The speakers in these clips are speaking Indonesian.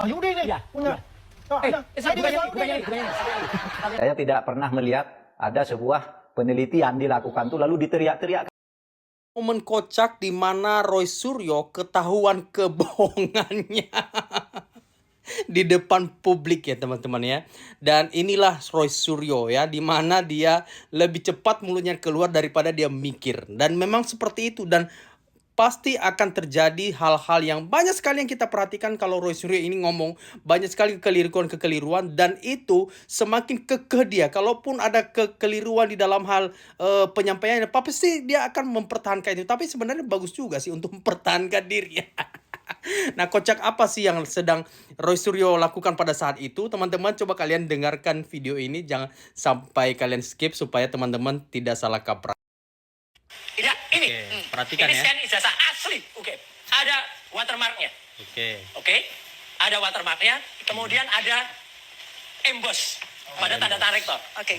Yudi ini Iya, punya. iya. Oh, ada. Saya tidak pernah melihat ada sebuah penelitian dilakukan tuh lalu diteriak-teriak. Momen kocak di mana Roy Suryo ketahuan kebohongannya di depan publik ya teman-teman ya. Dan inilah Roy Suryo ya, di mana dia lebih cepat mulutnya keluar daripada dia mikir. Dan memang seperti itu, dan pasti akan terjadi hal-hal yang banyak sekali yang kita perhatikan kalau Roy Suryo ini ngomong. Banyak sekali kekeliruan-kekeliruan, dan itu semakin kekeh dia. Kalaupun ada kekeliruan di dalam hal penyampaiannya, pasti dia akan mempertahankan itu. Tapi sebenarnya bagus juga sih untuk mempertahankan diri. Nah, kocak apa sih yang sedang Roy Suryo lakukan pada saat itu? Teman-teman, coba kalian dengarkan video ini. Jangan sampai kalian skip supaya teman-teman tidak salah kaprah. Tidak, ini. Perhatikan Ini ya. scan ijazah asli. Oke. Ada watermarknya. Oke. Ada watermarknya. Kemudian ada emboss pada tanda tangan rektor. Oke.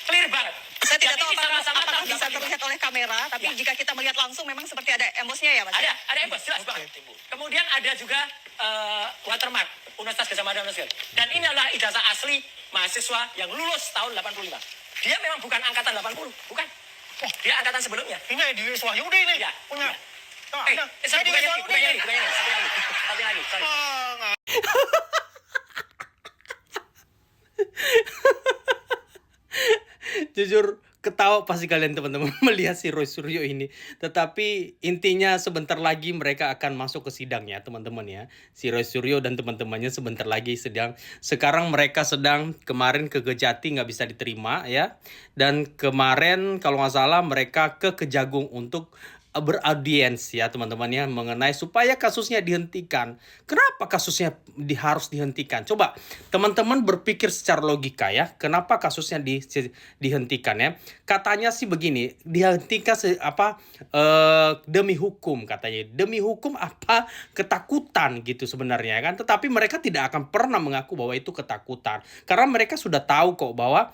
Clear banget. Saya tidak Dan tahu ini sama-sama apakah tahu bisa dapat terlihat oleh kamera, tapi jika kita melihat langsung memang seperti ada embossnya ya, Mas? Ada emboss jelas banget. Kemudian ada juga watermark Universitas Gadjah Mada Universitas. Dan ini adalah ijazah asli mahasiswa yang lulus tahun 85. Dia memang bukan angkatan 80, bukan. Dia angkatan sebelumnya. Ini di Yudi ini Ya, punya. ya. Oh, ada. Bukan ini. Satu lagi. Sorry. Jujur ketawa pasti kalian teman-teman melihat si Roy Suryo ini. Tetapi intinya sebentar lagi mereka akan masuk ke sidang ya teman-teman ya. Si Roy Suryo dan teman-temannya sebentar lagi sedang. Sekarang mereka sedang kemarin ke Kejati nggak bisa diterima ya. Dan kemarin kalau nggak salah mereka ke Kejagung untuk beraudiens ya teman-teman ya, mengenai supaya kasusnya dihentikan. Kenapa kasusnya harus dihentikan? Coba teman-teman berpikir secara logika ya. Kenapa kasusnya dihentikan ya? Katanya sih begini, dihentikan demi hukum katanya. Demi hukum apa? Ketakutan gitu sebenarnya kan. Tetapi mereka tidak akan pernah mengaku bahwa itu ketakutan. Karena mereka sudah tahu kok bahwa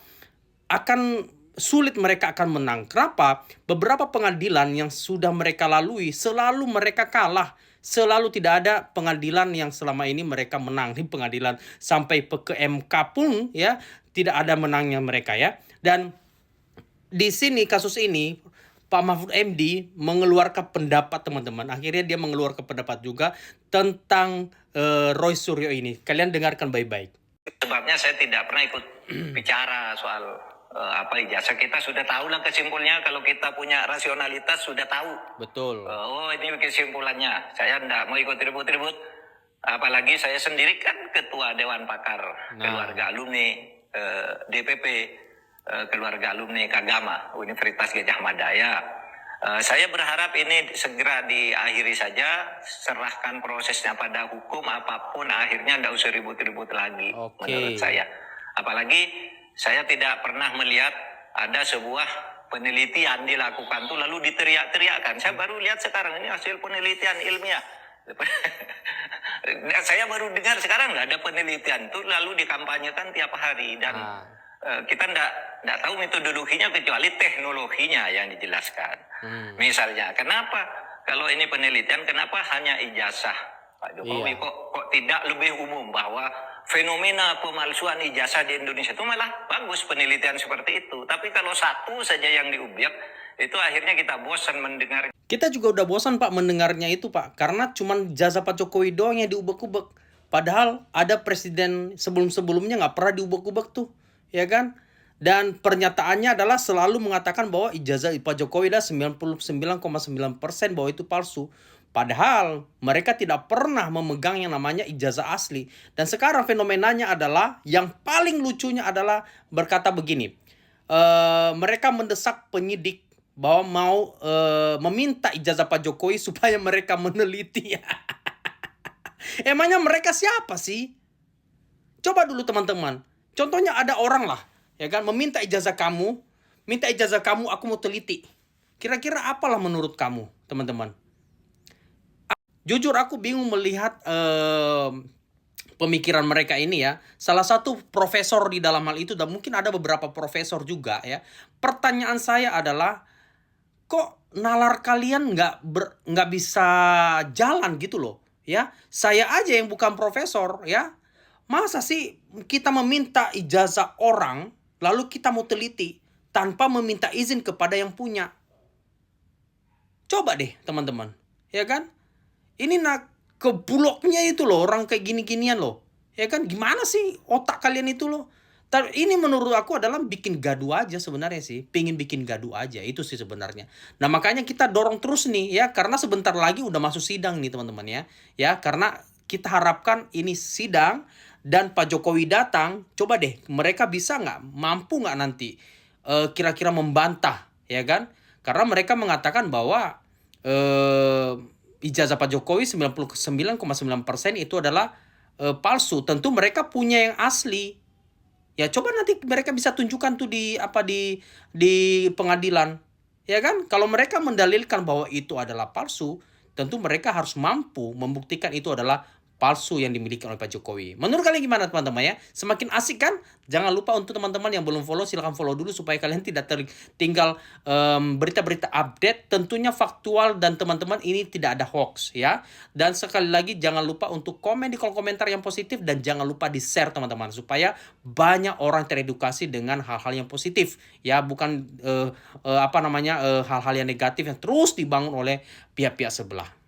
akan sulit mereka akan menang. Kenapa? Beberapa pengadilan yang sudah mereka lalui selalu mereka kalah. Selalu tidak ada pengadilan yang selama ini mereka menang. Di pengadilan sampai ke MK pun ya tidak ada menangnya mereka ya. Dan di sini kasus ini Pak Mahfud MD mengeluarkan pendapat teman-teman. Akhirnya dia mengeluarkan pendapat juga tentang Roy Suryo ini. Kalian dengarkan baik-baik. Sebabnya saya tidak pernah ikut bicara soal ijazah. Kita sudah tahu lah kesimpulannya. Kalau kita punya rasionalitas sudah tahu. Betul. Oh, ini kesimpulannya. Saya tidak mau ikut ribut-ribut. Apalagi saya sendiri kan ketua Dewan Pakar Keluarga Alumni DPP Keluarga Alumni Kagama Universitas Gadjah Mada ya. Saya berharap ini segera diakhiri saja. Serahkan prosesnya pada hukum, apapun akhirnya tidak usah ribut-ribut lagi. Menurut saya. Apalagi saya tidak pernah melihat ada sebuah penelitian dilakukan tuh lalu diteriak-teriakkan. Saya baru lihat sekarang ini hasil penelitian ilmiah. Saya baru dengar sekarang nggak ada penelitian tuh lalu dikampanyekan tiap hari. Dan kita nggak tahu metodologinya kecuali teknologinya yang dijelaskan. Misalnya kenapa kalau ini penelitian kenapa hanya ijazah Pak Jokowi kok tidak lebih umum bahwa fenomena pemalsuan ijazah di Indonesia itu malah bagus penelitian seperti itu. Tapi kalau satu saja yang diubyek itu akhirnya kita bosan mendengar. Kita juga udah bosan Pak mendengarnya itu Pak. Karena cuman jasa Pak Jokowi doang yang diubek-ubek. Padahal ada presiden sebelum-sebelumnya nggak pernah diubek-ubek tuh. Ya kan? Dan pernyataannya adalah selalu mengatakan bahwa ijazah Pak Jokowi adalah 99,9% bahwa itu palsu. Padahal mereka tidak pernah memegang yang namanya ijazah asli. Dan sekarang fenomenanya adalah yang paling lucunya adalah berkata begini. Mereka mendesak penyidik bahwa mau meminta ijazah Pak Jokowi supaya mereka meneliti. Emangnya mereka siapa sih? Coba dulu teman-teman. Contohnya ada orang lah ya kan meminta ijazah kamu. Minta ijazah kamu aku mau teliti. Kira-kira apalah menurut kamu teman-teman? Jujur aku bingung melihat pemikiran mereka ini ya. Salah satu profesor di dalam hal itu dan mungkin ada beberapa profesor juga ya. Pertanyaan saya adalah kok nalar kalian nggak bisa jalan gitu loh. ya. Saya aja yang bukan profesor, ya. Masa sih kita meminta ijazah orang, lalu kita mau teliti tanpa meminta izin kepada yang punya? Coba deh teman-teman, ya kan? Ini nak kebuloknya itu loh, orang kayak gini-ginian loh. Ya kan, gimana sih otak kalian itu loh? Ini menurut aku adalah bikin gaduh aja sebenarnya sih. Pengen bikin gaduh aja, itu sih sebenarnya. Nah makanya kita dorong terus nih ya, karena sebentar lagi udah masuk sidang nih teman-teman ya. Ya, karena kita harapkan ini sidang dan Pak Jokowi datang, coba deh mereka bisa nggak, mampu nggak nanti kira-kira membantah, ya kan? Karena mereka mengatakan bahwa ijazah Pak Jokowi 99,9% itu adalah palsu. Tentu mereka punya yang asli. Ya coba nanti mereka bisa tunjukkan tuh di pengadilan. Ya kan? Kalau mereka mendalilkan bahwa itu adalah palsu, tentu mereka harus mampu membuktikan itu adalah palsu yang dimiliki oleh Pak Jokowi. Menurut kalian gimana teman-teman ya? Semakin asik kan? Jangan lupa untuk teman-teman yang belum follow, silahkan follow dulu supaya kalian tidak tertinggal berita-berita update, tentunya faktual dan teman-teman ini tidak ada hoax ya. Dan sekali lagi jangan lupa untuk komen di kolom komentar yang positif dan jangan lupa di-share teman-teman supaya banyak orang teredukasi dengan hal-hal yang positif ya, bukan hal-hal yang negatif yang terus dibangun oleh pihak-pihak sebelah.